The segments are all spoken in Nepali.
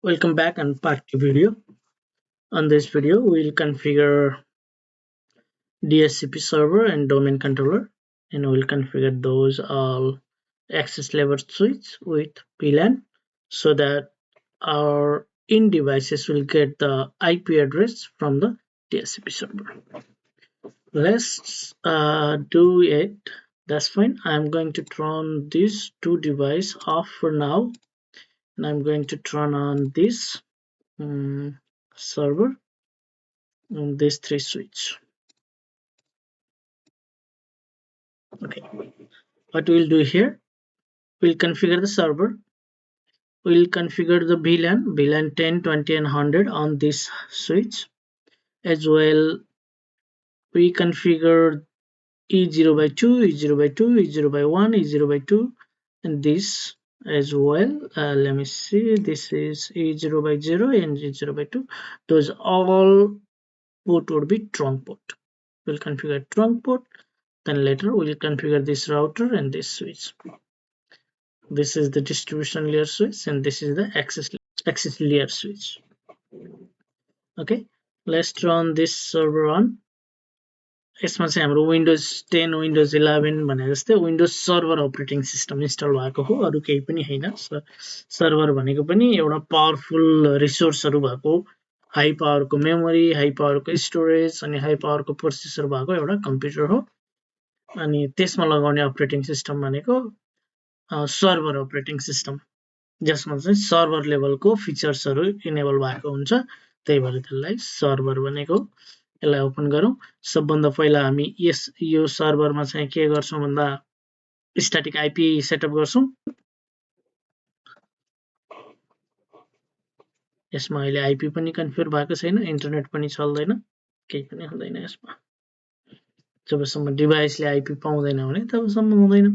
Welcome back and part 2 video. On this video, we'll configure DSCP server and domain controller, and we'll configure those all access level switch with VLAN so that our in devices will get the IP address from the DSCP server. Let's do it. That's fine. I'm going to turn these two devices off for now, and I'm going to turn on this server on these three switch. Okay, what we'll do here, we'll configure the server, we'll configure the VLAN 10, 20 and 100 on this switch. As well, we configure E0 by 2, E0 by 2, E0 by 1, E0 by 2 and this as well. Let me see, this is E0 by 0 and E0 by 2. Those all port would be trunk port. We'll configure trunk port, then later we'll configure this router and this switch. This is the distribution layer switch and this is the access layer switch. Okay, let's turn this server on. यसमा चाहिँ हाम्रो विन्डोज 10 विन्डोज 11 भने जस्तै windows server operating system install भएको हो, अरु केही पनि हैन। सर्भर भनेको पनि एउटा पावरफुल रिसोर्सहरु भएको, हाई पावरको मेमोरी, हाई पावरको स्टोरेज अनि हाई पावरको प्रोसेसर भएको एउटा कम्प्युटर हो। अनि त्यसमा लगाउने अपरेटिङ सिस्टम भनेको सर्भर अपरेटिङ सिस्टम, जसमा चाहिँ सर्भर लेभलको फिचर्सहरु इनेबल भएको हुन्छ, त्यही भएर त्यसलाई सर्भर भनेको। यसलाई ओपन गरौँ। सबभन्दा पहिला हामी यो सर्भरमा चाहिँ के गर्छौं भन्दा स्ट्याटिक आईपी सेटअप गर्छौं। यसमा अहिले आईपी पनि कन्फिगर भएको छैन, इन्टरनेट पनि चल्दैन, केही पनि हुँदैन यसमा। जबसम्म डिभाइसले आईपी पाउँदैन भने तबसम्म हुँदैन।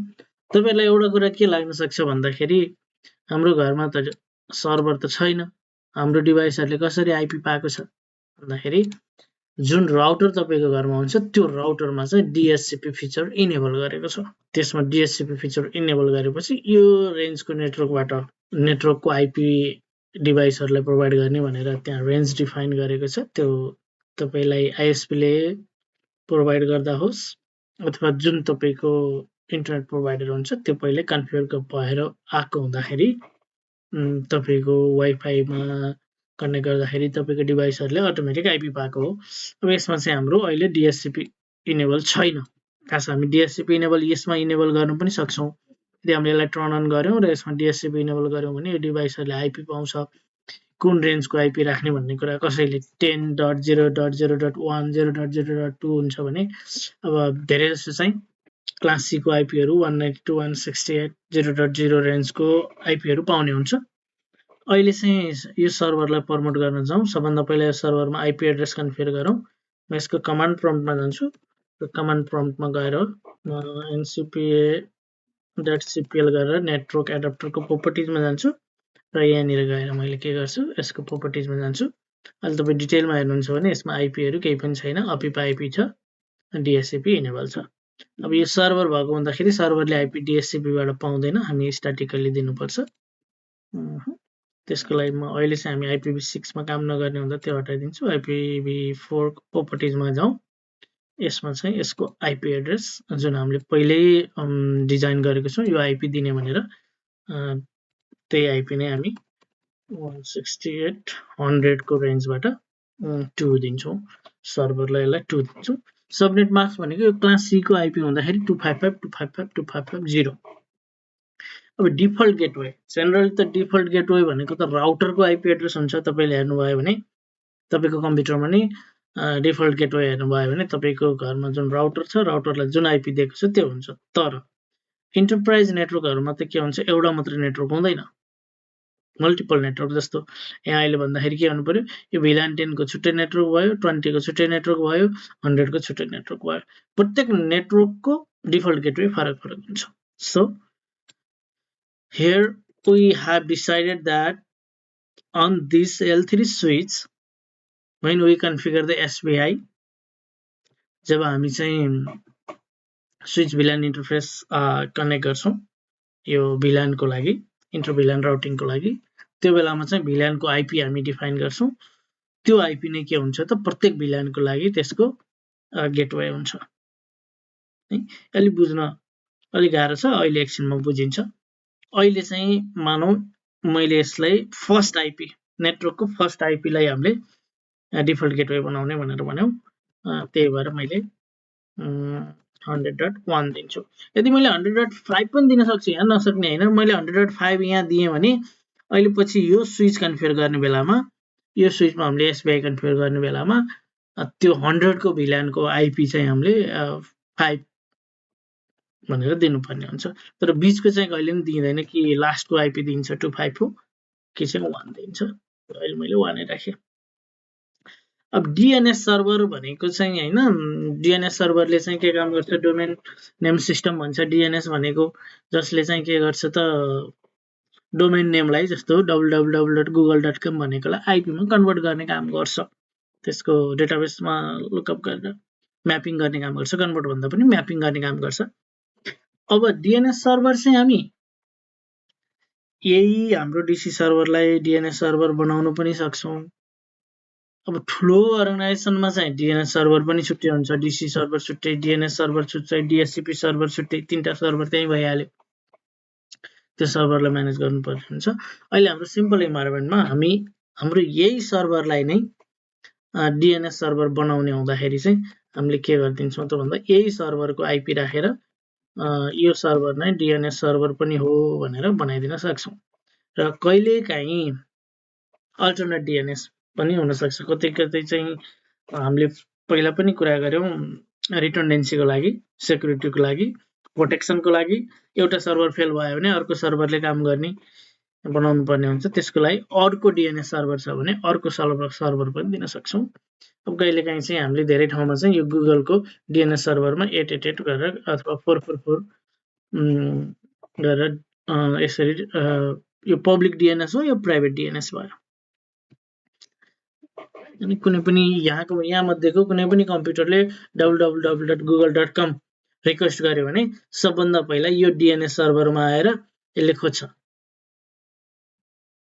तपाईहरुलाई एउटा कुरा के लाग्न सक्छ भन्दाखेरि हाम्रो घरमा त सर्भर त छैन, हाम्रो डिभाइसहरुले कसरी आईपी पाएको छ भन्दाखेरि जुन राउटर तपाईको घरमा हुन्छ त्यो राउटरमा चाहिँ डीएचसीपी फिचर इनेबल गरेको छ। त्यसमा डीएचसीपी फिचर इनेबल गरेपछि यो रेन्जको नेटवर्कबाट नेटवर्कको आईपी डिभाइसहरुलाई प्रोवाइड गर्ने भनेर त्यहाँ रेन्ज डिफाइन गरेको छ। त्यो तपाईलाई आईएसपी ले प्रोवाइड गर्दा होस् अथवा जुन तपाईको इन्टरनेट प्रोवाइडर हुन्छ त्यो पहिले कन्फिगर भएर आएको हुँदाखेरि तपाईको वाइफाईमा कनेक्ट गर्दाखेरि तपाईको डिभाइसहरुले अटोमेटिक आईपी पाएको हो। अब यसमा चाहिँ हाम्रो अहिले डीएचसीपी इनेबल छैन। खास हामी डीएचसीपी इनेबल यसमा इनेबल गर्न पनि सक्छौं। यदि हामीले यसलाई टर्न अन गर्यौं र यसमा डीएचसीपी इनेबल गर्यौं भने यो डिभाइसहरुले आईपी पाउँछ। कुन रेन्जको आईपी राख्ने भन्ने कुरा कसैले 10.0.0.1 0.0.2 हुन्छ भने अब धेरै जसो चाहिँ क्लास सी को आईपीहरु 192.168.0.0 रेन्जको आईपीहरु पाउने हुन्छ। अहिले चाहिँ यो सर्भरलाई प्रमोट गर्न जाउँ। सबभन्दा पहिला यो सर्भरमा आईपी एड्रेस कन्फिगर गरौँ। म यसको कमान्ड प्रम्प्टमा जान्छु र कमान्ड प्रम्प्टमा गएर ncpa.cpl गरेर नेटवर्क एडाप्टरको प्रोपर्टिजमा जान्छु र यहाँनिर गएर मैले के गर्छु, यसको प्रोपर्टिजमा जान्छु। अहिले तपाई डिटेलमा हेर्नुहुन्छ भने यसमा आईपीहरु केही पनि छैन, अपिप आईपी छ, डीएचसीपी इनेबल छ। अब यो सर्भर भएको हुँदाखेरि सर्भरले आईपी डीएचसीपी बाट पाउँदैन, हामी स्ट्याटिकली दिनुपर्छ। त्यसको लागि म अहिले चाहिँ हामी IPv6 मा काम नगर्ने हुँदा त्यो हटाइदिन्छु। IPv4 प्रोपर्टिजमा जाउँ। यसमा चाहिँ यसको आईपी एड्रेस जुन हामीले पहिल्यै डिजाइन गरेको छौं यो आईपी दिने भनेर त्यही आईपी नै हामी 168.100 को रेन्जबाट 2 दिन्छौं। सर्भरलाई यसलाई 2 दिन्छौं। सबनेट मास्क भनेको यो क्लास सी को आईपी हुँदाखेरि 255.255.255.0। अब डिफल्ट गेटवे, जनरली त डिफल्ट गेटवे भनेको त राउटरको आईपी एड्रेस हुन्छ। तपाईले हेर्नुभयो भने तपाईको कम्प्युटरमा नि डिफल्ट गेटवे हेर्नुभयो भने तपाईको घरमा जुन राउटर छ, राउटरलाई जुन आईपी दिएको छ त्यो हुन्छ। तर इन्टरप्राइज नेटवर्कहरुमा त के हुन्छ, एउटा मात्र नेटवर्क हुँदैन, मल्टिपल नेटवर्क। जस्तो यहाँ अहिले भन्दाखेरि के भन्नु पर्यो, यो VLAN 10 को छुट्टै नेटवर्क भयो, 20 को छुट्टै नेटवर्क भयो, 100 को छुट्टै नेटवर्क भयो। प्रत्येक नेटवर्कको डिफल्ट गेटवे फरक फरक हुन्छ। So here we have decided that on this L3 switch when we configure the SVI, जब हामी चाहिँ स्विच VLAN इन्टरफेस कनेक्ट गर्छौं यो VLAN को लागि, इन्टर VLAN राउटिङ को लागि, त्यो बेलामा चाहिँ VLAN को आईपी हामी डिफाइन गर्छौं त्यो आईपी नै के हुन्छ त प्रत्येक VLAN को लागि त्यसको गेटवे हुन्छ है अलि बुझ्न अलि गाह्रो छ अहिले एकछिनमा बुझिन्छ अहिले चाहिँ मानौ मैले यसलाई फर्स्ट आईपी नेटवर्कको फर्स्ट आईपी लाई हामीले डिफल्ट गेटवे बनाउने भनेर भन्यौ त्यही भएर मैले 100.1 दिन्छु यदि मैले 100.5 पनि दिन सक्छु यहाँ नसक्ने हैन मैले 100.5 यहाँ दिए भने अहिले पछि यो स्विच कन्फिगर गर्ने बेलामा यो स्विचमा हामीले एसपीआई कन्फिगर गर्ने बेलामा त्यो 100 को VLAN को आईपी चाहिँ हामीले 5 भनेर दिनुपर्ने हुन्छ तर बीचको चाहिँ कहिले पनि दिँदैन कि लास्टको आईपी दिन्छ 25 हो कि चाहिँ 1 दिन्छ अहिले मैले 1 नै राखे अब डीएनएस सर्भर भनेको चाहिँ हैन डीएनएस सर्भरले चाहिँ के काम गर्छ डोमेन नेम सिस्टम भन्छ डीएनएस भनेको जसले चाहिँ के गर्छ त डोमेन नेमलाई जस्तो www.google.com भनेकोलाई आईपी मा कन्भर्ट गर्ने काम गर्छ त्यसको डेटाबेसमा लुकअप गरेर म्यापिङ गर्ने काम गर्छ कन्भर्ट भन्दा पनि म्यापिङ गर्ने काम गर्छ अब डीएनएस सर्भर चाहिँ हामी यही हाम्रो डीसी सर्भरलाई डीएनएस सर्भर बनाउन पनि सक्छौं अब ठुलो अर्गनाइजेसनमा चाहिँ डीएनएस सर्भर पनि छुट्टै हुन्छ डीसी सर्भर छुट्टै डीएनएस सर्भर छुट्टै डीएचसीपी सर्भर छुट्टै तीनटा सर्भर त्यही भइहाल्यो त्यो सर्भरलाई म्यानेज गर्नुपर्ने हुन्छ अहिले हाम्रो सिम्पल इन्भाइरोमेन्टमा हामी हाम्रो यही सर्भरलाई नै डीएनएस सर्भर बनाउने हुँदाखेरि चाहिँ हामीले के गर्दिन्छौं त भन्दा यही सर्भरको आईपी राखेर यो सर्भर नै डीएनएस सर्भर पनि हो भनेर बनाइदिन सक्छौं र कहिलेकाहीँ अल्टरनेट डीएनएस पनि हुन सक्छ कतै कतै चाहिँ हामीले पहिला पनि कुरा गर्यौं रिडन्डेन्सीको लागि सेक्युरिटीको लागि प्रोटेक्सनको लागि एउटा सर्भर फेल भयो भने अर्को सर्भरले काम गर्ने बनाउनु पर्ने हुन्छ त्यसको लागि अर्को डीएनएस सर्भर छ भने अर्को सर्भर पनि दिन सक्छौं अब कहिलेकाहीँ चाहिँ हामीले धेरै ठाउँमा चाहिँ यो गुगलको डीएनएस सर्भरमा 888 गरेर अथवा 444 गरेर यसरी यो पब्लिक डीएनएस हो यो प्राइभेट डीएनएस भयो अनि कुनै पनि यहाँ मध्येको कुनै पनि कम्प्युटरले www.google.com रिक्वेस्ट गर्यो भने सबभन्दा पहिला यो डीएनएस सर्भरमा आएर यसले खोज्छ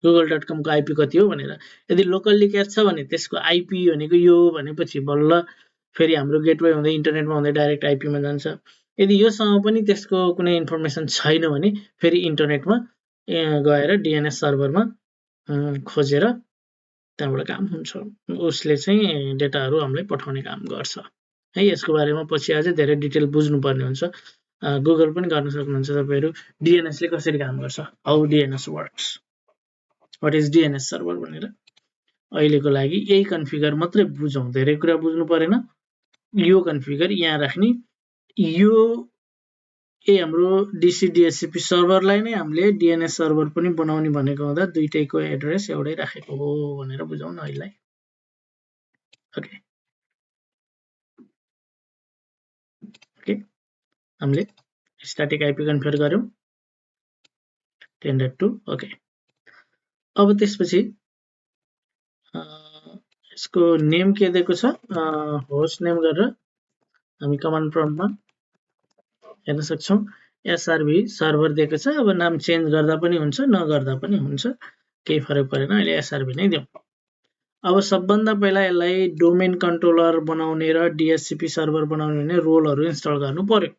google.com को आईपी कति हो भनेर यदि लोकल्ली क्याच छ भने त्यसको आईपी भनेको यो भनेपछि बल्ल फेरि हाम्रो गेटवे हुँदै इन्टरनेटमा हुँदै डाइरेक्ट आईपी मा जान्छ यदि योसँग पनि त्यसको कुनै इन्फर्मेसन छैन भने फेरि इन्टरनेटमा गएर डीएनएस सर्भरमा खोजेर त्यहाँबाट काम हुन्छ उसले चाहिँ डेटाहरु हामीलाई पठाउने काम गर्छ है यसको बारेमा पछि अझै धेरै डिटेल बुझ्नु पर्ने हुन्छ गुगल पनि गर्न सक्नुहुन्छ तपाईहरु डीएनएस ले कसरी काम गर्छ how DNS works what is DNS server भनेर अहिलेको लागि यही कन्फिगर मात्रै बुझौं धेरै कुरा बुझ्नु परेन यो कन्फिगर यहाँ राख्ने यो हाम्रो डीसी डीएचसीपी सर्भरलाई नै हामीले डीएनएस सर्भर पनि बनाउने भनेको हुँदा दुईटैको एड्रेस एउटै राखेको हो भनेर बुझौं न अहिले ओके ओके हामीले स्ट्याटिक आईपी कन्फिगर गर्यौं 10.2 ओके अब त्यसपछि यसको नेम के दिएको छ होस्ट नेम गरेर हामी कमान्ड प्रम्प्टमा हेर्न सक्छौं एसआरभी सर्भर दिएको छ अब नाम चेन्ज गर्दा पनि हुन्छ नगर्दा पनि हुन्छ केही फरक परेन अहिले एसआरभी नै दिउँ अब सबभन्दा पहिला यसलाई डोमेन कन्ट्रोलर बनाउने र डीएचसीपी सर्भर बनाउने भने रोलहरु इन्स्टल गर्नु पर्यो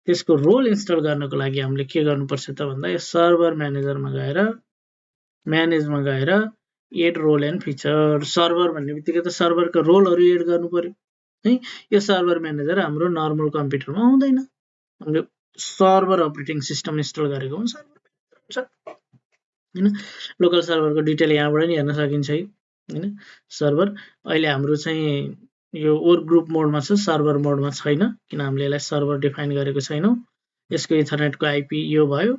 त्यसको रोल इन्स्टल गर्नको लागि हामीले के गर्नुपर्छ त भन्दा यो सर्भर म्यानेजरमा गएर म्यानेजमा गएर add role and feature server भन्ने बित्तिकै त सर्भरको रोलहरु एड गर्नु पर्यो है यो सर्भर म्यानेजर हाम्रो नर्मल कम्प्युटरमा हुँदैन हामीले सर्भर अपरेटिङ सिस्टम इन्स्टल गरेको हुन्छ हैन लोकल सर्भरको डिटेल यहाँबाट नि हेर्न सकिन्छ हैन सर्भर अहिले हाम्रो चाहिँ यो वर्क ग्रुप मोडमा छ सर्भर मोडमा छैन किन हामीले यसलाई सर्भर डिफाइन गरेको छैनौं यसको इथरनेटको आईपी यो भयो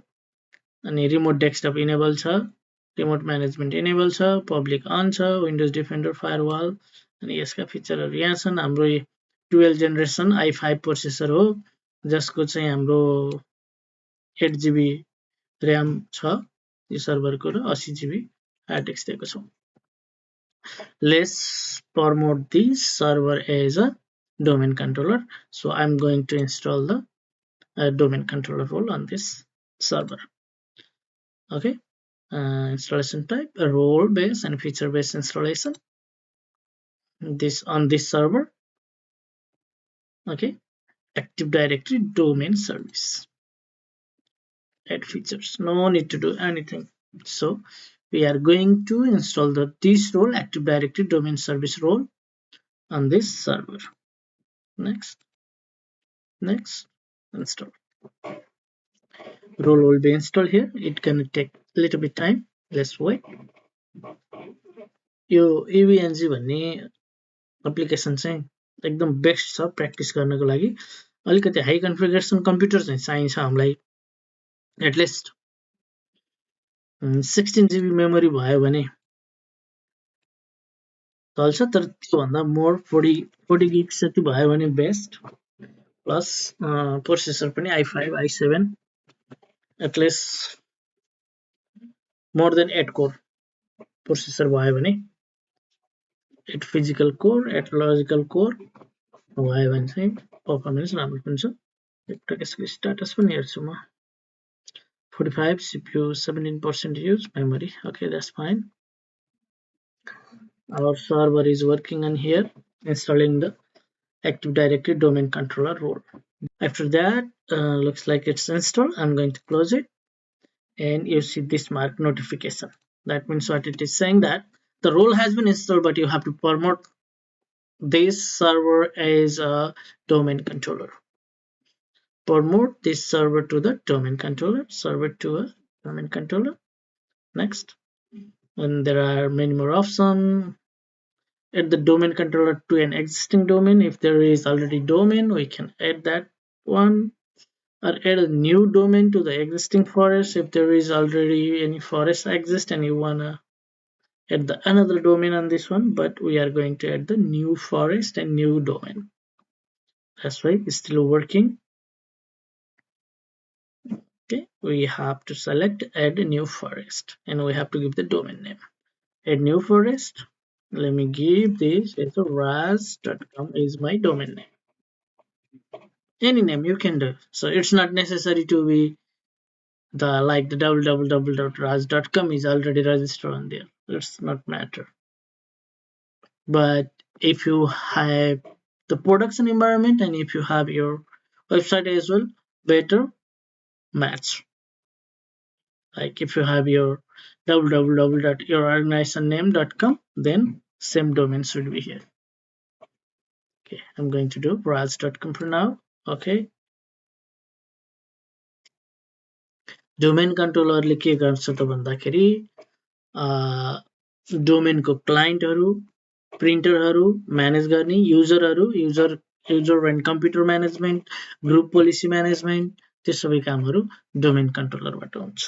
अनि रिमोट डेस्कटप इनेबल छ रिमोट म्यानेजमेन्ट इनेबल छ पब्लिक अन छ विन्डोज डिफेन्डर फायरवल अनि यसका फिचरहरु यहाँ छन् हाम्रो 12 जेनेरेसन i5 प्रोसेसर हो जसको चाहिँ हाम्रो 8GB RAM छ यो सर्भरको र 80GB हार्ड डिस्क दिएको छ let's promote the server as a domain controller so I'm going to install the domain controller role on this server okay Installation type, a role based and feature based installation. This on this server. Okay, Active Directory domain service. Add features. No need to do anything. So we are going to install this role, Active Directory domain service role, on this server. Next, install. Role will be installed here. It can take a little bit time. Let's wait. यो AVNG भन्ने एप्लिकेसन चाहिँ एकदम बेस्ट छ प्र्याक्टिस गर्नको लागि। अलिकति हाई कन्फिगरेसन कम्प्युटर चाहिँ चाहिन्छ हामीलाई। एटलिस्ट 16 GB मेमोरी भयो भने चल्छ, तर त्योभन्दा मोर 40 गिग जति भयो भने बेस्ट। प्लस प्रोसेसर पनि i5 i7 at least more than 8 core processor भयो भने, 8 फिजिकल कोर 8 लजिकल कोर भयो भने चाहिँ पर्फर्मेन्स राम्रो हुन्छ। एकपटक यसको स्ट्याटस पनि हेर्छु म। 45 CPU 17% use memory. Okay, that's fine. Our server is working on here, installing the Active Directory domain controller role. After that, looks like it's installed. I'm going to close it, and you see this mark notification. That means what it is saying, that the role has been installed, but you have to promote this server as a domain controller. Promote this server to the domain controller, server to a domain controller. Next, and there are many more options. Add the domain controller to an existing domain. If there is already domain, we can add that one, or add a new domain to the existing forest. If there is already any forest exist and you wanna add the another domain on this one, but we are going to add the new forest and new domain. That's why it's still working. Okay, we have to select add a new forest, and we have to give the domain name. Add new forest. Let me give this as a raz.com is my domain name. Any name you can do. So it's not necessary to be the www.raz.com is already registered on there. It's not matter. But if you have the production environment and if you have your website as well, better match. Like if you have your www.yourorganisationname.com, then same domain should be here. Okay, I'm going to do raz.com for now. Okay, domain controller ले के गर्छ त भन्दाखेरि domain को क्लाइन्टहरु प्रिन्टरहरु म्यानेज गर्ने, user and computer management, group policy management, त्यो सबै कामहरु डोमेन कन्ट्रोलरबाट हुन्छ।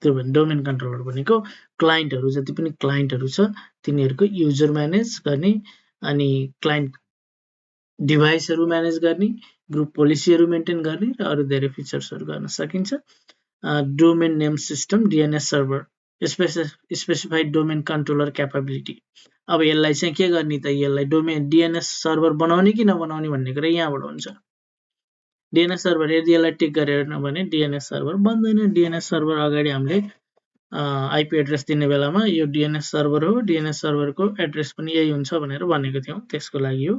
त्यो भने डोमेन कन्ट्रोलर भनेको क्लाइन्टहरु जति पनि क्लाइन्टहरु छ तिनीहरुको युजर म्यानेज गर्ने, अनि क्लाइन्ट डिभाइसहरु म्यानेज गर्ने, ग्रुप पोलिसीहरु मेन्टेन गर्ने र अरु धेरै फिचर्सहरु गर्न सकिन्छ। Domain name system DNS server specified domain controller capability. अब यसलाई चाहिँ के गर्ने त, यसलाई डोमेन DNS सर्भर बनाउने कि नबनाउने भन्ने कुरा यहाँबाट हुन्छ। DNS सर्भर यदि यसलाई टिक गरेन भने DNS सर्भर बन्दैन। DNS सर्भर अगाडि हामीले IP एड्रेस दिने बेलामा यो DNS सर्भर हो, DNS सर्भरको एड्रेस पनि यही हुन्छ भनेर भनेको थियौं। त्यसको लागि हो,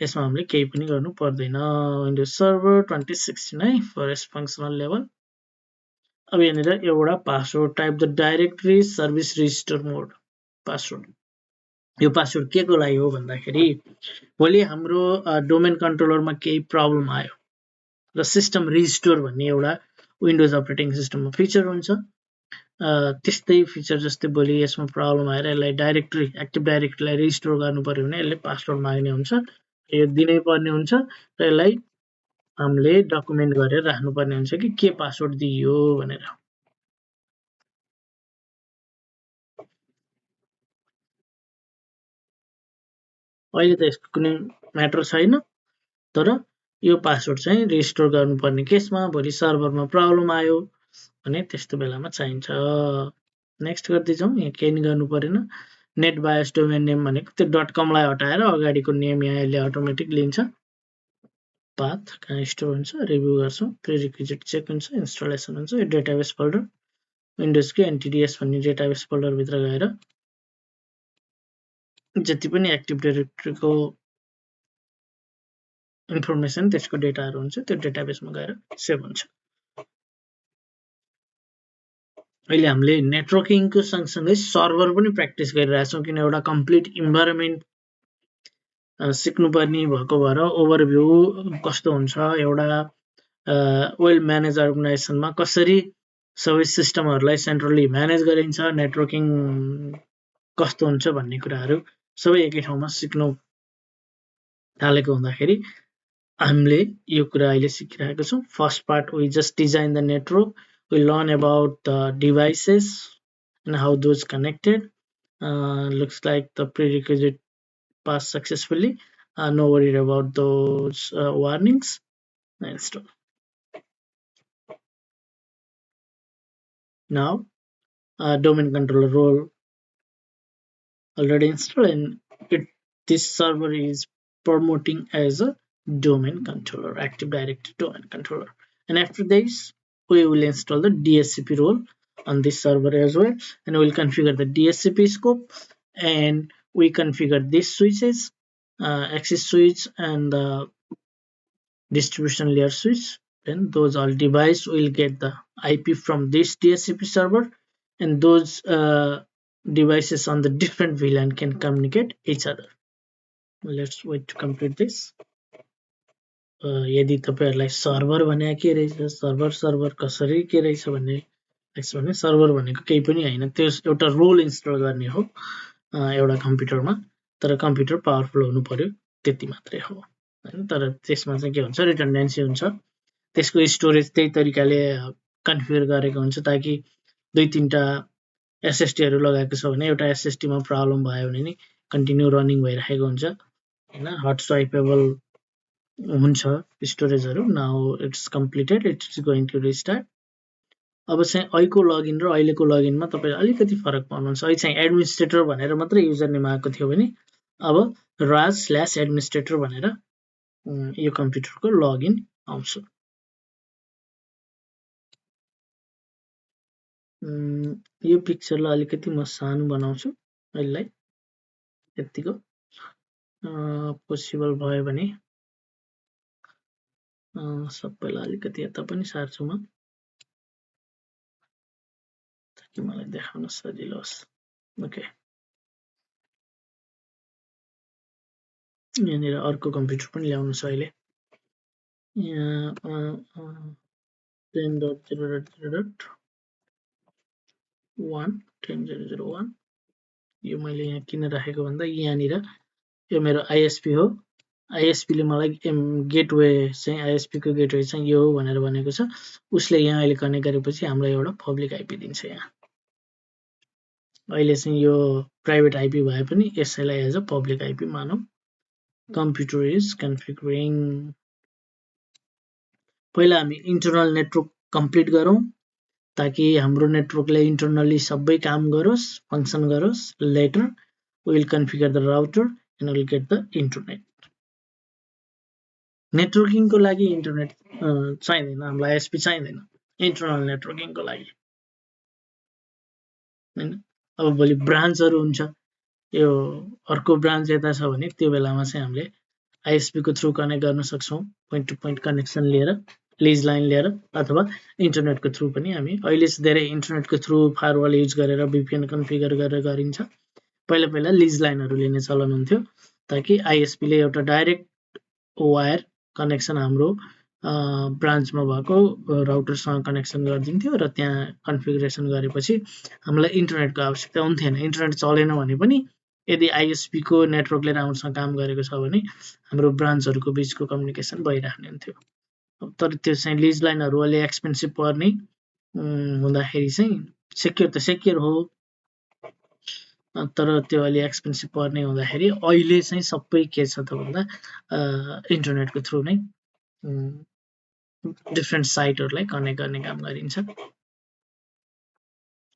यसमा हामीले केही पनि गर्नु पर्दैन। विन्डोज सर्भर 2016 है, फरेस्ट फंक्शनल लेभल। अब यहाँनिर एउटा password type the directory service register mode password. यो पासवर्ड के को लागि हो भन्दाखेरि भोलि हाम्रो डोमेन कन्ट्रोलरमा केही प्रब्लम आयो र सिस्टम रिस्टोर भन्ने एउटा विन्डोज अपरेटिङ सिस्टममा फिचर हुन्छ। त्यस्तै फिचर जस्तै भोलि यसमा प्रब्लम आएर यसलाई डाइरेक्टरी एक्टिभ डाइरेक्टरीलाई रिस्टोर गर्नु पर्यो भने यसले पासवर्ड माग्ने हुन्छ। यो दिनै पर्ने हुन्छ र यसलाई हामीले डकुमेन्ट गरेर राख्नुपर्ने हुन्छ कि के पासवर्ड दिइयो भनेर। अहिले त यसको कुनै म्याटर छैन, तर यो पासवर्ड चाहिँ रिस्टोर गर्नुपर्ने केसमा भोलि सर्भरमा प्रब्लम आयो भने त्यस्तो बेलामा चाहिन्छ। नेक्स्ट गर्दै जाउँ। यहाँ केही नि गर्नु परेन। नेट बायोस डोमेन नेम भनेको त्यो .com लाई हटाएर अगाडिको नेम यहाँ यसले अटोमेटिक लिन्छ। पाथ कहाँ स्टोर हुन्छ रिभ्यू गर्छौं, प्रिरिक्विजिट चेक हुन्छ, इन्स्टलेसन हुन्छ, यो डेटाबेस फोल्डर विन्डोजको NTDS भन्ने डेटाबेस फोल्डरभित्र गएर जति पनि एक्टिभ डाइरेक्टरीको इन्फर्मेसन त्यसको डेटाहरू हुन्छ त्यो डेटाबेसमा गएर सेभ हुन्छ। अहिले हामीले नेटवर्किङको सँगसँगै सर्भर पनि प्र्याक्टिस गरिरहेछौँ किन एउटा कम्प्लिट इन्भाइरोमेन्ट सिक्नुपर्ने भएको भएर ओभरभ्यू कस्तो हुन्छ एउटा वेल म्यानेज अर्गनाइजेसनमा कसरी सबै सिस्टमहरूलाई सेन्ट्रली म्यानेज गरिन्छ नेटवर्किङ कस्तो हुन्छ भन्ने कुराहरू सबै एकै ठाउँमा सिक्नु थालेको हुँदाखेरि हामीले यो कुरा अहिले सिकिरहेको छौँ। First part we just design the network, we learn about the devices and how those connected. Looks like the prerequisite passed successfully. No worry about those warnings. Install. Now domain controller role already installed and this server is promoting as a domain controller, Active Directory domain controller. And after this we will install the DSCP role on this server as well, and we'll configure the DSCP scope and we configure these switches, access switch and the distribution layer switch. Then those all device will get the IP from this DSCP server, and those devices on the different VLAN can communicate each other. Let's wait to complete this. यदि तपाईहरुलाई सर्भर भने के रहेछ, सर्भर कसरी के रहेछ भन्ने भने सर्भर भनेको केही पनि हैन, त्यो एउटा रोल इन्स्टल गर्ने हो एउटा कम्प्युटरमा, तर कम्प्युटर पावरफुल हुनु पर्यो त्यति मात्रै हो हैन। तर त्यसमा चाहिँ के हुन्छ रिडन्डेन्सी हुन्छ, त्यसको स्टोरेज त्यही तरिकाले कन्फिगर गरेको हुन्छ ताकि दुई तीनटा एसएसडीहरु लगाएको छ भने एउटा एसएसडी मा प्रब्लम भयो भने नि कन्टिन्यू रनिङ भइरहेको हुन्छ हैन। हट स्वाइपेबल हुन्छ स्टोरेजहरु। Now it's completed, it's going to restart. अब चाहिँ अहिलेको लगइन र अहिलेको लगइनमा तपाईले अलिकति फरक पाउनुहुन्छ। अहिले चाहिँ एडमिनिस्ट्रेटर भनेर मात्र युजर नेम आएको थियो भने अब raj/administrator भनेर यो कम्प्युटरको लगइन आउँछ। यो पिक्चरलाई अलिकति म सानो बनाउँछु अहिले यतिको पोसिबल भयो भने सबैलाई अलिकति यता पनि सार्छु म ताकि मलाई देखाउन सजिलो होस्। ओके, यहाँनिर अर्को कम्प्युटर पनि ल्याउनु छ अहिले। यहाँ 10.0.1 यो मैले यहाँ किन राखेको भन्दा यहाँनिर यो मेरो आईएसपी हो। आईएसपी ले मलाई गेटवे चाहिँ आईएसपी को गेटवे चाहिँ यो हो भनेर भनेको छ। उसले यहाँ अहिले कनेक्ट गरेपछि हामीलाई एउटा पब्लिक आईपी दिन्छ। यहाँ अहिले चाहिँ यो प्राइभेट आईपी भए पनि यसैलाई एज अ पब्लिक आईपी मानौं। Computer is configuring. पहिला हामी इन्टरनल नेटवर्क कम्प्लिट गरौँ ताकि हाम्रो नेटवर्कले इन्टरनली सबै काम गरोस्, फंक्सन गरोस्। Later we will configure the router and we will get the internet. Networking को लागि इन्टरनेट चाहिँदैन, हामीलाई आईएसपी चाहिँदैन इन्टरनल नेटवर्किङ को लागि हैन। अब भोलि ब्रान्चहरु हुन्छ, यो अर्को ब्रान्च यता छ भने त्यो बेलामा चाहिँ हामीले आईएसपी को थ्रु कनेक्ट गर्न सक्छौं, पोइन्ट टु पोइन्ट कनेक्सन लिएर, लिज लाइन लिएर, अथवा इन्टरनेट को थ्रु पनि हामी अहिले धेरै इन्टरनेट को थ्रु फायरवल युज गरेर VPN कन्फिगर गरेर गरिन्छ। पहिला पहिला लिज लाइनहरु लिने चलन हुन्थ्यो ताकि आईएसपी ले एउटा डाइरेक्ट वायर कनेक्सन हाम्रो ब्रान्चमा भएको राउटरसँग कनेक्सन गरिदिन्थ्यो र त्यहाँ कन्फिगरेसन गरेपछि हामीलाई इन्टरनेटको आवश्यकता हुन्थेन। इन्टरनेट चलेन भने पनि यदि आईएसपी को नेटवर्कले राम्रोसँग काम गरेको छ भने हाम्रो ब्रान्चहरुको बीचको कम्युनिकेसन भइराख्ने हुन्थ्यो। तर त्यो चाहिँ लिज लाइनहरु अलि एक्सपेन्सिभ पर्ने हुँदाखेरि चाहिँ सेक्युर त सेक्युर हो, तर त्यो अलि एक्सपेन्सिभ पर्ने हुँदाखेरि अहिले चाहिँ सबै के छ त भन्दा इन्टरनेटको थ्रु नै डिफरेन्ट साइटहरुलाई कनेक्ट गर्ने काम गरिन्छ।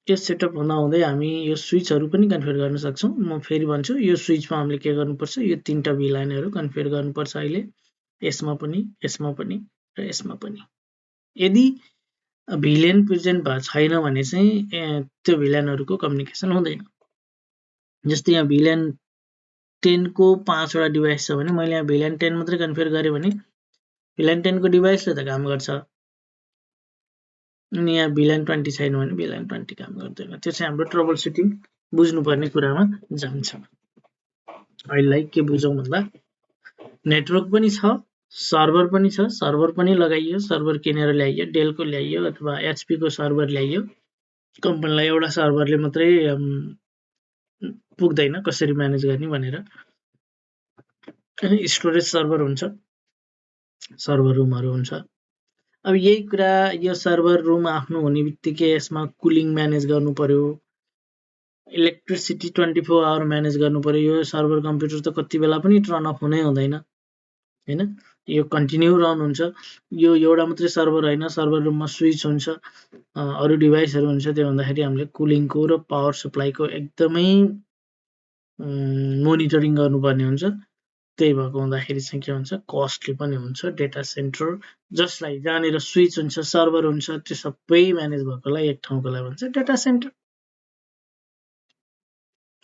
यो सेटअप हुँदा हुँदै हामी यो स्विचहरु पनि कन्फिगर गर्न सक्छौं। म फेरि भन्छु, यो स्विचमा हामीले के गर्नुपर्छ, यो तीनटा VLANहरु कन्फिगर गर्नुपर्छ। अहिले यसमा पनि र यसमा पनि। यदि भिलेन प्रेजेन्ट भएको छैन भने चाहिँ त्यो भिलेनहरुको कम्युनिकेसन हुँदैन। जस्तै यहाँ भिलेन 10 को 5 वटा डिभाइस छ भने मैले यहाँ भिलेन 10 मात्रै कन्फिगर गरे भने भिलेन 10 को डिभाइसले त काम गर्छ। अनि यहाँ भिलेन 20 छैन भने भिलेन 20 काम गर्दैन। त्यो चाहिँ हाम्रो ट्रबल सुटिङ बुझ्नुपर्ने कुरामा जान्छ। अहिलेलाई के बुझौँ भन्दा नेटवर्क पनि छ, सर्भर पनि छ, सर्भर पनि लगाइयो, सर्भर किनेर ल्याइयो, डेलको ल्याइयो अथवा एचपी को सर्भर ल्याइयो। कम्पनीलाई एउटा सर्भरले मात्रै पुग्दैन कसरी म्यानेज गर्ने भनेर। अनि स्टोरेज सर्भर हुन्छ, सर्भर रुमहरु हुन्छ। अब यही कुरा यो सर्भर रुम आफ्नो हुने बित्तिकै यसमा कुलिङ म्यानेज गर्नु पर्यो, इलेक्ट्रिसिटी 24 आवर म्यानेज गर्नु पर्यो। यो सर्भर कम्प्युटर त कति बेला पनि टर्न अफ हुनै हुँदैन हैन, यो कन्टिन्यू रन हुन्छ। यो एउटा मात्रै सर्भर हैन, सर्भर रुममा स्विच हुन्छ, अरु डिभाइसहरु हुन्छ। त्यो भन्दाखेरि हामीले कुलिङको र पावर सप्लाईको एकदमै मोनिटरिङ गर्नुपर्ने हुन्छ। त्यही भएको हुँदाखेरि चाहिँ के हुन्छ, कस्टली पनि हुन्छ। डेटा सेन्टर जसलाई जहाँनिर स्विच हुन्छ, सर्भर हुन्छ, त्यो सबै म्यानेज भएकोलाई एक ठाउँकोलाई भन्छ डेटा सेन्टर।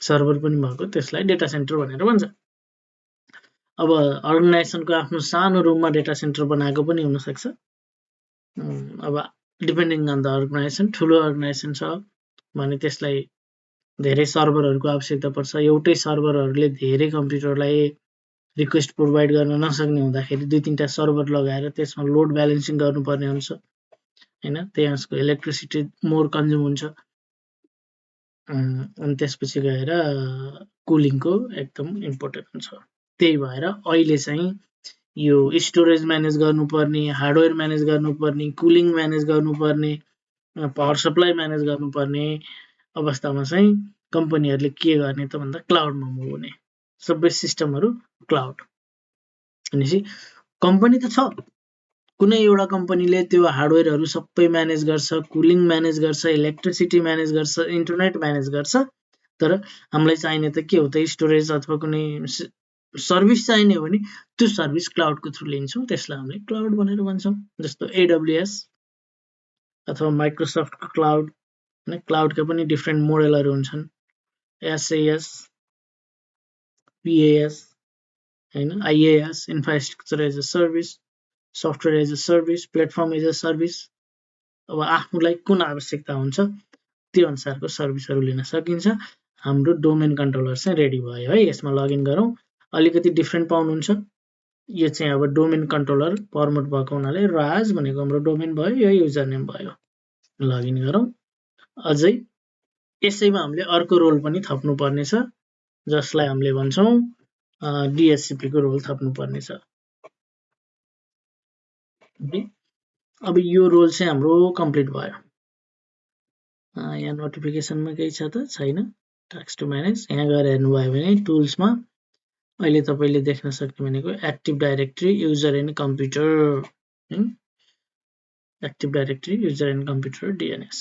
सर्भर पनि भएको त्यसलाई डेटा सेन्टर भनेर भन्छ। अब अर्गनाइजेसनको आफ्नो सानो रुममा डेटा सेन्टर बनाएको पनि हुन सक्छ। अब डिपेन्डिङ अन द अर्गनाइजेसन, ठुलो अर्गनाइजेसन छ भने त्यसलाई धेरै सर्भरहरुको आवश्यकता पर्छ। एउटै सर्भरहरुले धेरै कम्प्युटरलाई रिक्वेस्ट प्रोभाइड गर्न नसक्ने हुँदाखेरि दुई तीनटा सर्भर लगाएर त्यसमा लोड ब्यालेन्सिङ गर्नुपर्ने हुन्छ हैन। त्यसको इलेक्ट्रिसिटी मोर कन्ज्युम हुन्छ। अनि त्यसपछि गएर कुलिङको एकदम इम्पोर्टेन्ट हुन्छ। त्यही भएर अहिले चाहिँ यो स्टोरेज म्यानेज गर्नुपर्ने, हार्डवेयर म्यानेज गर्नुपर्ने, कुलिङ म्यानेज गर्नुपर्ने, पावर सप्लाई म्यानेज गर्नुपर्ने अवस्थामा चाहिँ कम्पनीहरुले के गर्ने त भन्दा क्लाउडमा मुभ हुने। सबै सिस्टमहरु क्लाउड। भनेपछि कम्पनी त छ, कुनै एउटा कम्पनीले त्यो हार्डवेयरहरु सबै म्यानेज गर्छ, कुलिङ म्यानेज गर्छ, इलेक्ट्रिसिटी म्यानेज गर्छ, इन्टरनेट म्यानेज गर्छ। तर हामीलाई चाहिने त के हो त, स्टोरेज अथवा कुनै सर्भिस चाहिने हो भने त्यो सर्भिस क्लाउडको थ्रु लिन्छौँ, त्यसलाई हामीले क्लाउड भनेर भन्छौँ। जस्तो AWS अथवा माइक्रोसफ्ट क्लाउड, हैन। क्लाउडका पनि डिफ्रेन्ट मोडलहरु हुन्छन्, SAS, PAS हैन, IaaS, infrastructure as a service, software as a service, platform as a service. अब आफूलाई कुन आवश्यकता हुन्छ त्यो अनुसारको सर्भिसहरु लिन सकिन्छ। हाम्रो डोमेन कन्ट्रोलर चाहिँ रेडी भयो है। यसमा लगइन गरौँ। अलिकति डिफ्रेन्ट पाउनुहुन्छ। यो चाहिँ अब डोमेन कन्ट्रोलर फर्मेट भएको हुनाले राज भनेको हाम्रो डोमेन भयो, यो युजर नेम भयो। लगइन गरौँ। अझै यसैमा हामीले अर्को रोल पनि थप्नु पर्ने छ, जसलाई हामीले भन्छौँ DHCP को रोल थप्नु पर्ने छ। अब यो रोल चाहिँ हाम्रो कम्प्लिट भयो। यहाँ नोटिफिकेसनमा केही छ त छैन। टास्क टु म्यानेज यहाँ गएर हेर्नुभयो भने टुल्समा अहिले तपाईले देख्न सक्ने भनेको active directory user and computer, active directory user and computer DNS,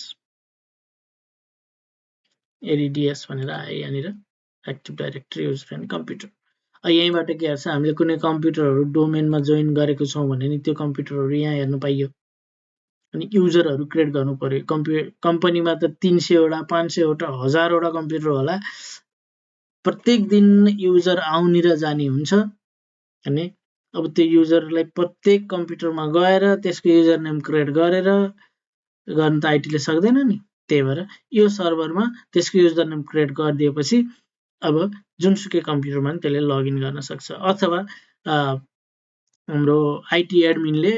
ADDS भनेर आयो यहाँनिर, active directory user and computer. यहीँबाट के गर्छ, हामीले कुनै कम्प्युटरहरु डोमेनमा जोइन गरेको छौं भने नि त्यो कम्प्युटरहरु यहाँ हेर्नु पाइयो। अनि युजरहरु क्रिएट गर्नु पर्यो। कम्पनीमा त 300 वटा 500 वटा 1000 वटा कम्प्युटर होला। प्रत्येक दिन युजर आउने र जाने हुन्छ हैन। अब त्यो युजरलाई प्रत्येक कम्प्युटरमा गएर त्यसको युजर नेम क्रिएट गरेर गर्न त आईटी ले सक्दैन नि। त्यही भएर यो सर्भरमा त्यसको युजर नेम क्रिएट गरिदिएपछि अब जुनसुकै कम्प्युटरमा नि त्यसले लगइन गर्न सक्छ। अथवा हाम्रो आईटी एडमिनले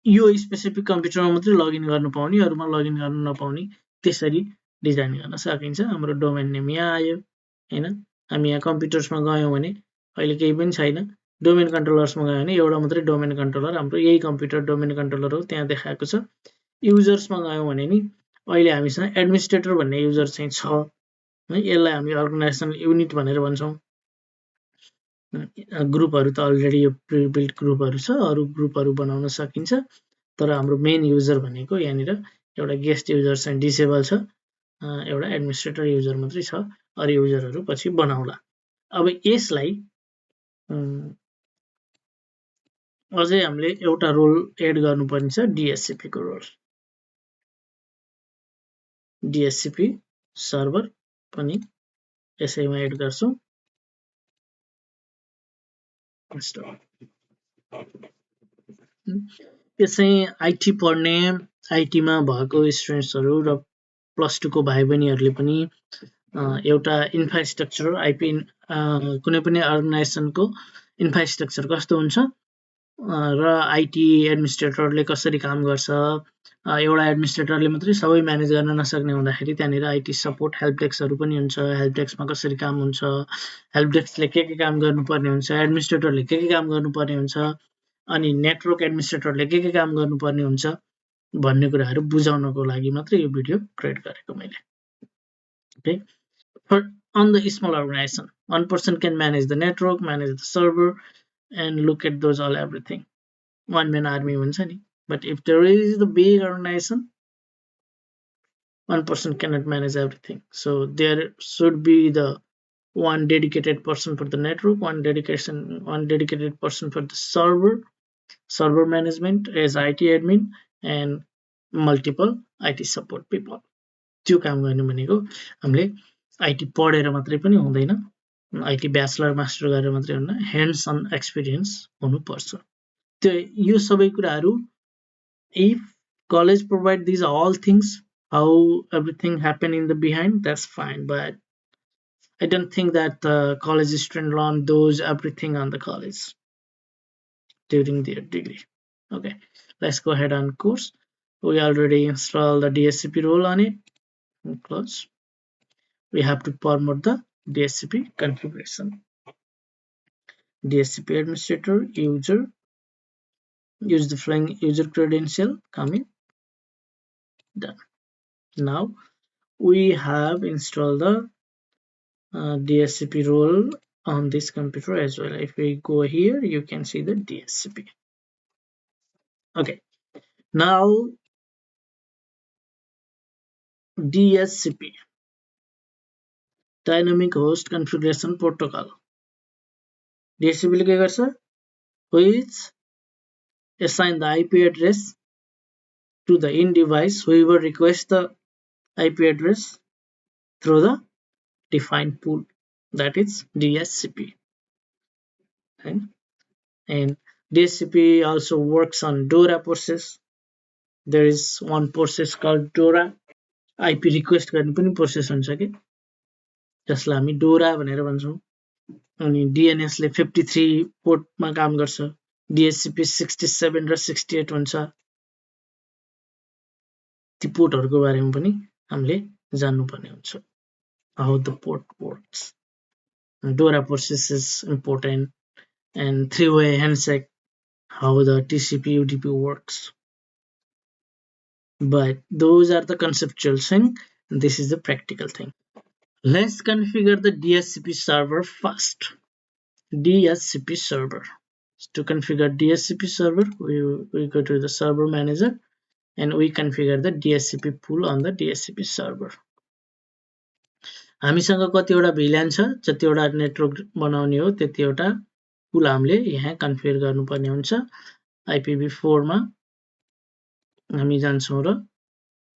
यो स्पेसिफिक कम्प्युटरमा मात्रै लगइन गर्नु पाउने, अरुमा लगइन गर्न नपाउने, त्यसरी डिजाइन गर्न सकिन्छ। हाम्रो डोमेन नेम यहाँ आयो हैन। हामी यहाँ कम्प्युटर्समा गयौं भने अहिले केही पनि छैन। डोमेन कन्ट्रोलर्समा गयौं भने एउटा मात्रै डोमेन कन्ट्रोलर, हाम्रो यही कम्प्युटर डोमेन कन्ट्रोलर हो, त्यहाँ देखाएको छ। युजर्समा गयौं भने नि अहिले हामीसँग एडमिनिस्ट्रेटर भन्ने युजर चाहिँ छ है। यसलाई हामी अर्गनाइजेसनल युनिट भनेर भन्छौं। ग्रुपहरु त अलरेडी यो प्री-बिल्ट ग्रुपहरु छ, अरु ग्रुपहरु बनाउन सकिन्छ। तर हाम्रो मेन युजर भनेको यहाँनिर एउटा गेस्ट युजर चाहिँ डिसेबल छ, एउटा एडमिनिस्ट्रेटर युजर मात्रै छ। अरु युजरहरु पछि बनाउला। अब यसलाई अझै हामीले एउटा रोल एड गर्नुपर्ने छ, DHCP को रोल। DHCP सर्भर पनि यसैमा एड गर्छौं। यो चाहिँ आईटी पढ्ने आईटीमा भएको स्टुडेन्ट्सहरु र +2 को भाइ बहिनीहरुले पनि एउटा इन्फ्रास्ट्रक्चर आईपी कुनै पनि अर्गनाइजेसनको इन्फ्रास्ट्रक्चर कस्तो हुन्छ र आईटी एडमिनिस्ट्रेटरले कसरी काम गर्छ, एउटा एडमिनिस्ट्रेटरले मात्रै सबै म्यानेज गर्न नसक्ने हुँदाखेरि त्यहाँनिर आईटी सपोर्ट हेल्प डेस्कहरु पनि हुन्छ। हेल्प डेस्कमा कसरी काम हुन्छ, हेल्प डेस्कले के काम गर्नुपर्ने हुन्छ, एडमिनिस्ट्रेटरले के काम गर्नुपर्ने हुन्छ, अनि नेटवर्क एडमिनिस्ट्रेटरले के काम गर्नुपर्ने हुन्छ भन्ने कुराहरु बुझाउनको लागि मात्रै यो भिडियो क्रिएट गरेको मैले। Okay, on the small organization, one person can manage the network, manage the server, and look at those all everything. One man army भन्छ नि, but if there is the big organization, one person cannot manage everything. So there should be the one dedicated person for the network, one dedicated person for the server management as IT admin, and multiple IT support people. त्यो काम गर्ने भनेको हामीले आईटी पढेर मात्रै पनि हुँदैन, आईटी ब्याचलर मास्टर गरेर मात्रै हुन्न, ह्यान्ड्स अन एक्सपिरियन्स हुनुपर्छ। त्यो यो सबै कुराहरु if college provide these all things, how everything happen in the behind, that's fine, but I don't think that the college student learn those everything on the college during their degree. Okay, let's go ahead on course. We already installed the DHCP role on it and close. We have to promote the DHCP configuration. DHCP administrator user, use the following user credential, come done. Now we have installed the DHCP role on this computer as well. If we go here, you can see the DHCP. Okay, now DHCP, Dynamic Host Configuration Protocol. DHCP ले के गर्छ, which assign the IP address to the end device whoever requests the IP address through the defined pool, that is DHCP. And DHCP also works on DORA process. There is one process called DORA. IP request गर्ने पनि प्रोसेस हुन्छ के, जसलाई हामी डोरा भनेर भन्छौं। अनि DNS ले 53 पोर्टमा काम गर्छ, DHCP 67 र 68 हुन्छ। ती पोर्टहरुको बारेमा पनि हामीले जान्नुपर्ने हुन्छ, how the port works. DORA process is important, and three-way handshake, how the TCP UDP works. But those are the conceptual thing, and this is the practical thing. Let's configure the DHCP server first. DHCP server. To configure DHCP server, we go to the server manager and we configure the DHCP pool on the DHCP server. हामीसँग कतिवटा VLAN छ, जतिवटा नेटवर्क बनाउने हो त्यतिवटा पुल हामीले यहाँ कन्फिगर गर्नुपर्ने हुन्छ। IPv4 मा हामी जान्छौं र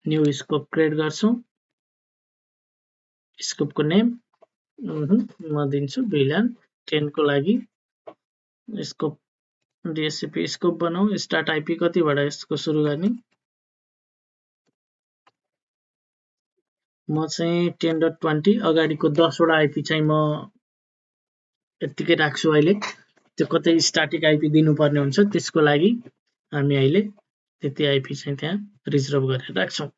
न्यू स्कोप क्रिएट गर्छौं। स्कोपको नेम म दिन्छु VLAN 10 को लागि स्कोप DHCP स्कोप बनाऊ। स्टार्ट आईपी कतिबाट यसको सुरु गर्ने, म चाहिँ 10.20 अगाडिको 10 वटा आईपी चाहिँ म यतिकै राख्छु अहिले। त्यो कतै स्ट्याटिक आईपी दिनुपर्ने हुन्छ, त्यसको लागि हामी अहिले त्यति आईपी चाहिँ त्यहाँ रिजर्भ गरेर राख्छौं।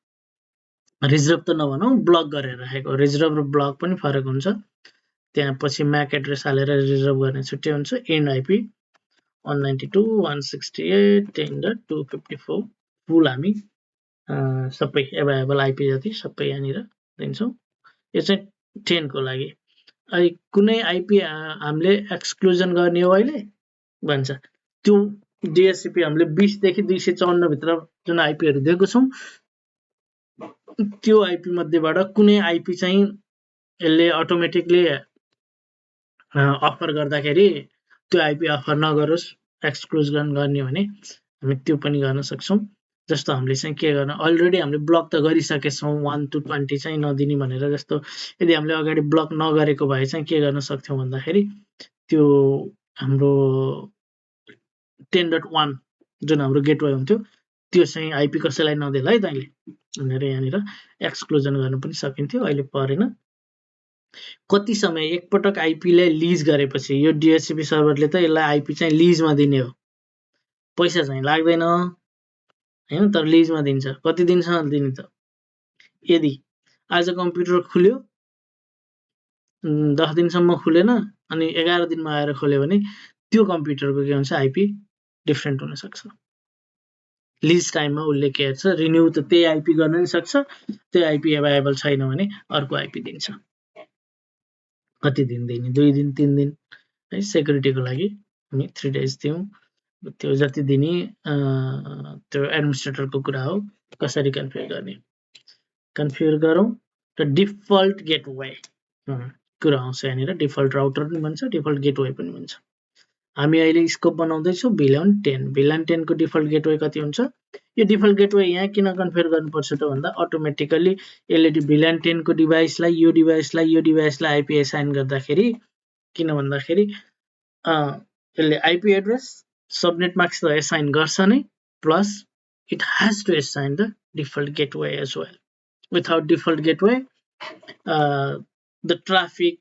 रिजर्भ त नभनौं, ब्लक गरेर राखेको। रिजर्भ र ब्लक पनि फरक हुन्छ। त्यहाँ पछि म्याक एड्रेस हालेर रिजर्भ गर्ने छुट्टै हुन्छ। एन्ड आईपी 192.168.10.254 फुल हामी सबै एभाइलेबल आईपी जति सबै यहाँनिर दिन्छौं। यो चाहिँ 10 को लागि। अनि कुनै आईपी हामीले एक्सक्लुजन गर्ने हो अहिले भन्छ, त्यो DHCP हामीले 20 देखि 254 भित्र जुन आईपीहरु दिएको छौं, त्यो आईपी मध्येबाट कुनै आईपी चाहिँ यसले अटोमेटिकली अफर गर्दाखेरि त्यो आईपी अफर नगरोस्, एक्सक्लुजन गर्ने भने हामी त्यो पनि गर्न सक्छौं। जस्तो हामीले चाहिँ के गर्न अलरेडी हामीले ब्लक त गरिसकेछौँ 1 to 20 चाहिँ नदिने भनेर जस्तो यदि हामीले अगाडि ब्लक नगरेको भए चाहिँ के गर्न सक्थ्यौँ भन्दाखेरि त्यो हाम्रो 10.1 जुन हाम्रो गेटवे हुन्थ्यो त्यो चाहिँ आइपी कसैलाई नदेला है तैँले भनेर यहाँनिर एक्सक्लुजन गर्न पनि सकिन्थ्यो अहिले परेन कति समय एकपटक आइपीलाई लिज गरेपछि यो डिएचसिपी सर्भरले त यसलाई आइपी चाहिँ लिजमा दिने हो पैसा चाहिँ लाग्दैन हैन तर लिजमा दिन्छ कति दिनसम्म दिने त यदि आज कम्प्युटर खुल्यो 10 दिनसम्म खुलेन अनि 11 दिनमा आएर खोल्यो भने त्यो कम्प्युटरको के हुन्छ आइपी डिफरेन्ट हुन सक्छ लिज टाइममा उसले के हेर्छ रिन्यू त त्यही आइपी गर्न नि सक्छ त्यो आइपी एभाइलेबल छैन भने अर्को आइपी दिन्छ कति दिन दिने 2 दिन 3 दिन है सेक्युरिटीको लागि हामी 3 डेज दिउँ त्यो जति दिने त्यो एडमिनिस्ट्रेटरको कुरा हो कसरी कन्फिगर गर्ने कन्फिगर गरौँ र डिफल्ट गेटवे कुरा आउँछ यहाँनिर डिफल्ट राउटर पनि भन्छ डिफल्ट गेटवे पनि भन्छ हामी अहिले स्कोप बनाउँदैछौँ VLAN 10 VLAN 10 को डिफल्ट गेटवे कति हुन्छ यो डिफल्ट गेटवे यहाँ किन कन्फिगर गर्नुपर्छ त भन्दा अटोमेटिकली यसले VLAN 10 को डिभाइसलाई यो डिभाइसलाई आइपी एसाइन गर्दाखेरि किन भन्दाखेरि यसले आइपी एड्रेस सबनेट मास्क त एसाइन गर्छ नै plus it has to assign the default gateway as well. Without default gateway, the traffic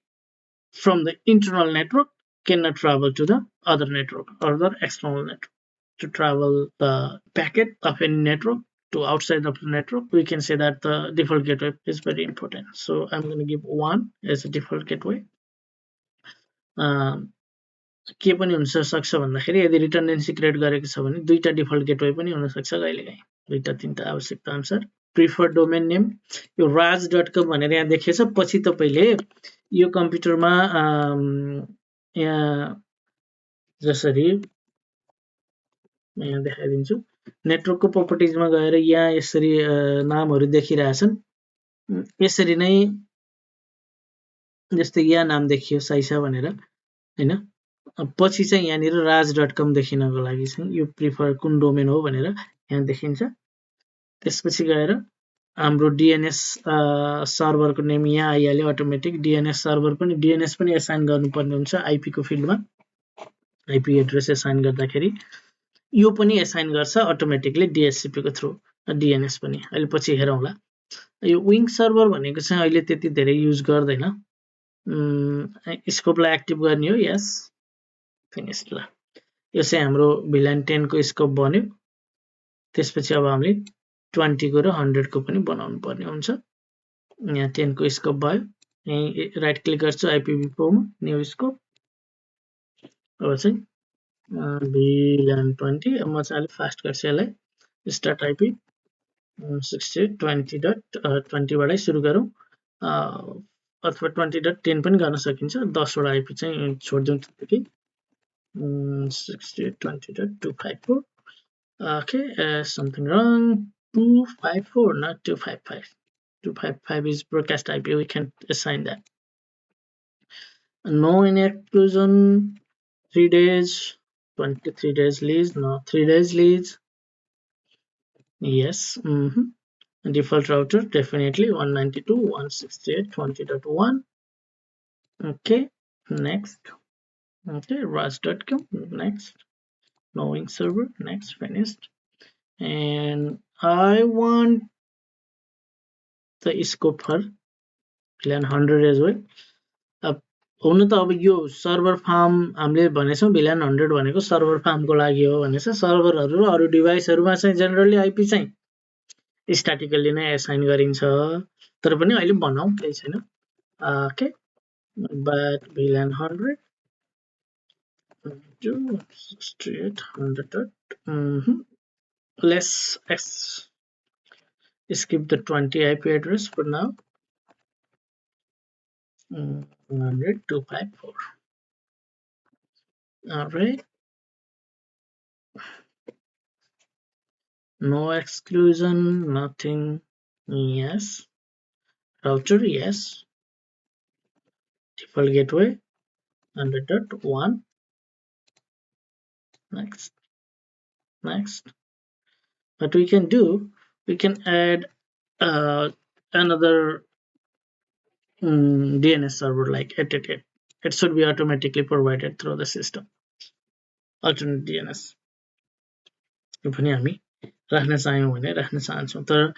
from the internal network cannot travel to the other network or the external network. To travel the packet of any network to outside of the network, we can say that the default gateway is very important. So I'm going to give 1 as a default gateway. के पनि हुन सक्छ भन्दाखेरि यदि रिटर्डेन्सी क्रिएट गरेको छ भने दुईटा डिफल्ट गेटवे पनि हुन सक्छ कहिलेकाहीँ दुईटा तीनटा आवश्यकता अनुसार प्रिफर्ड डोमेन नेम यो raj.com भनेर यहाँ देखिएछ पछि तपाईले यो कम्प्युटरमा यहाँ जसरी यहाँ देखाइदिन्छु नेटवर्कको प्रोपर्टिजमा गएर यहाँ यसरी नामहरु देखिरहेछन् यसरी नै जस्तै यहाँ नाम देखियो साइसा भनेर हैन पछि चाहिँ यहाँनिर raj.com देखिनको लागि चाहिँ यो प्रिफर कुन डोमेन हो भनेर यहाँ देखिन्छ त्यसपछि गएर हाम्रो डीएनएस सर्भरको नेम यहाँ आइहाल्यो अटोमेटिक डीएनएस सर्भर पनि डीएनएस पनि एसाइन गर्नुपर्ने हुन्छ आइपी को फिल्डमा आइपी एड्रेस एसाइन गर्दाखेरि यो पनि एसाइन गर्छ अटोमेटिकली डीएचसीपी को थ्रु डीएनएस पनि अहिले पछि हेरौँला यो विङ सर्भर भनेको चाहिँ अहिले त्यति धेरै युज गर्दैन स्कोपलाई एक्टिभ गर्ने हो यस फिनिश ल यो चाहिँ हाम्रो VLAN 10 को स्कोप बन्यो त्यसपछि अब हामीले 20 को र 100 को पनि बनाउनु पर्ने हुन्छ यहाँ 10 को स्कोप भयो यही राइट क्लिक गर्छु IPv4 मा न्यू स्कोप अब चाहिँ VLAN 20 अब म चाहिँ अलि फास्ट गर्छु यसलाई स्टार्ट आइपी 6820.20 बाटै सुरु गरौँ अथवा 20.10 पनि गर्न सकिन्छ 10 वटा आइपी चाहिँ छोड्दिउँ त्यतिकै 6820.254 okay something wrong 254 not 255 255 is broadcast IP we can assign that no any exclusion 3 days 23 days lease no 3 days lease yes default router definitely 192.168.20.1 okay next okay raj.com next knowing server next finished and I want the scope for VLAN 100 as well हुन त अब यो सर्भर फार्म हामीले भनेछौं VLAN 100 भनेको सर्भर फार्मको लागि हो भनेछ सर्भरहरु र अरु डिभाइसहरुमा चाहिँ जनरली आइपी चाहिँ स्ट्याटिकली नै एसाइन गरिन्छ तर पनि अहिले बनाऊ केही छैन okay but VLAN 100 to 6800 let's skip the 20 IP address for now 100.254 all right no exclusion nothing yes router yes default gateway 100.1 next What we can do, we can add another DNS server like it. It should be automatically provided through the system. Alternate DNS यो पनि हामी राख्न चाह्यौँ भने राख्न चाहन्छौँ, तर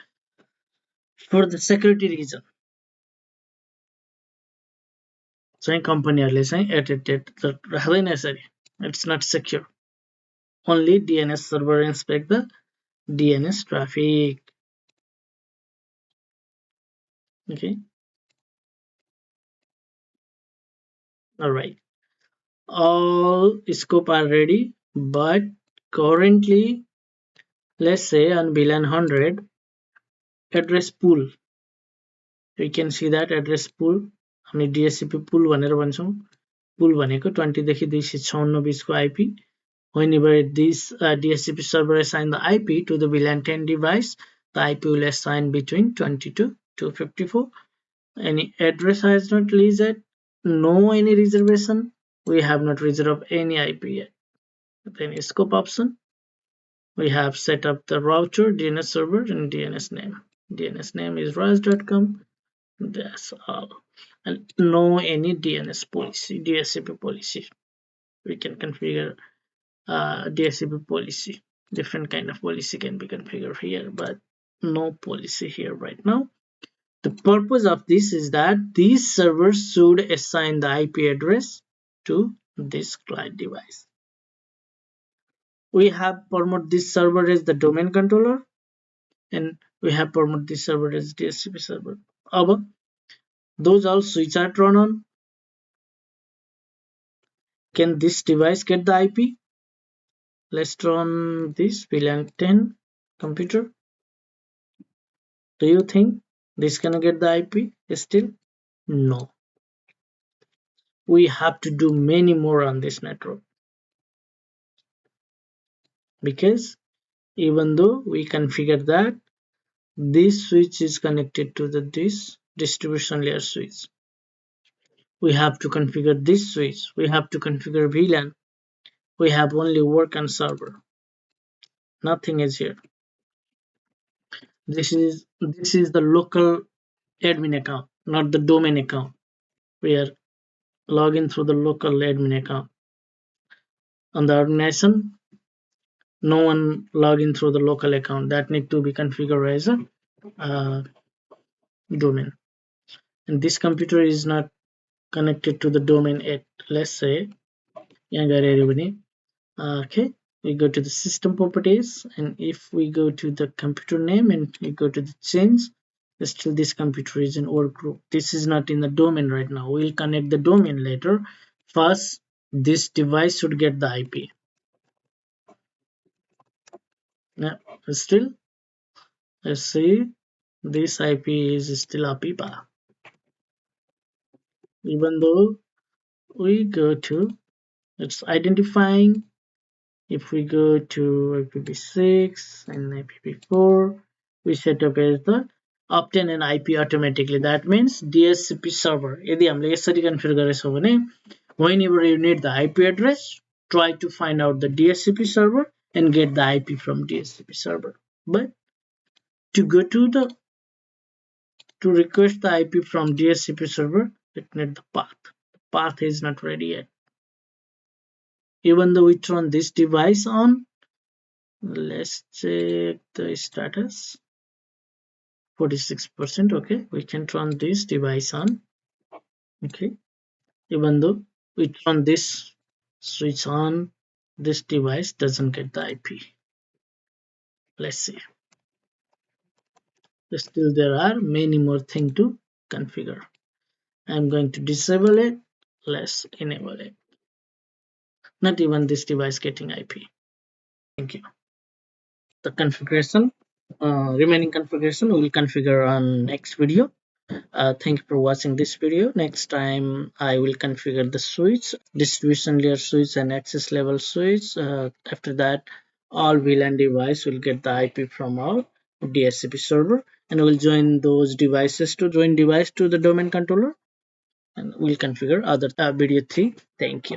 for the security reason चाहिँ कम्पनीहरूले चाहिँ एट राख्दैन यसरी. It's not secure. Only DNS server inspect the DNS traffic. Okay. All right. All scope are ready, but currently, let's say on VLAN 100 address pool, we can see that address pool. हामी DHCP pool भनेर भन्छौँ. Pool भनेको 20 देखि 256 बिचको IP. Whenever this DHCP server assign the IP to the VLAN 10 device, the IP will assign between 20 to 254. Any address has not reserved, no any reservation. We have not reserved any IP yet. Then scope option, we have set up the router, DNS server, and DNS name. DNS name is ras.com. That's all. And no any DNS policy, DHCP policy. We can configure DHCP policy. Different kind of policy can be configured here, but no policy here right now. The purpose of this is that these servers should assign the IP address to this client device. We have promote this server as the domain controller, and we have promote this server as DHCP server. अब those all switch are turned on. Can this device get the IP? Let's turn this VLAN 10 computer. Do you think this can get the IP still? No. We have to do many more on this network, because even though we configure that this switch is connected to this distribution layer switch, we have to configure this switch, we have to configure VLAN. We have only work on server, nothing is here. This is the local admin account, not the domain account. We are logging through the local admin account. On the organization, no one login through the local account, that need to be configured as a domain. And this computer is not connected to the domain yet. Let's say okay, we go to the system properties, and if we go to the computer name and we go to the change, still this computer is in work group. This is not in the domain right now. We'll connect the domain later. First, this device should get the IP. Now, still, let's see, this IP is still APIPA. Even though we go to, it's identifying. If we go to IPv6 and IPv4, we set up as the obtain an IP automatically. That means DHCP server. यदि हामीले यसरी कन्फिगर गरेछौँ भने whenever you need the IP address, try to find out the DHCP server and get the IP from DHCP server. But to go to request the IP from DHCP server, it needs the path. The path is not ready yet. Even though we turn this device on, let's check the status. 46%. Okay, we can turn this device on. Okay, even though we turn this switch on, this device doesn't get the IP. Let's see. Still there are many more things to configure. I'm going to disable it. Let's enable it. Not even this device getting IP. Thank you. The configuration, remaining configuration we will configure on next video. Thank you for watching this video. Next time I will configure the switch, distribution layer switch and access level switch. After that, all VLAN device will get the IP from our DHCP server, and we'll join those devices to the domain controller, and we'll configure other video 3. Thank you.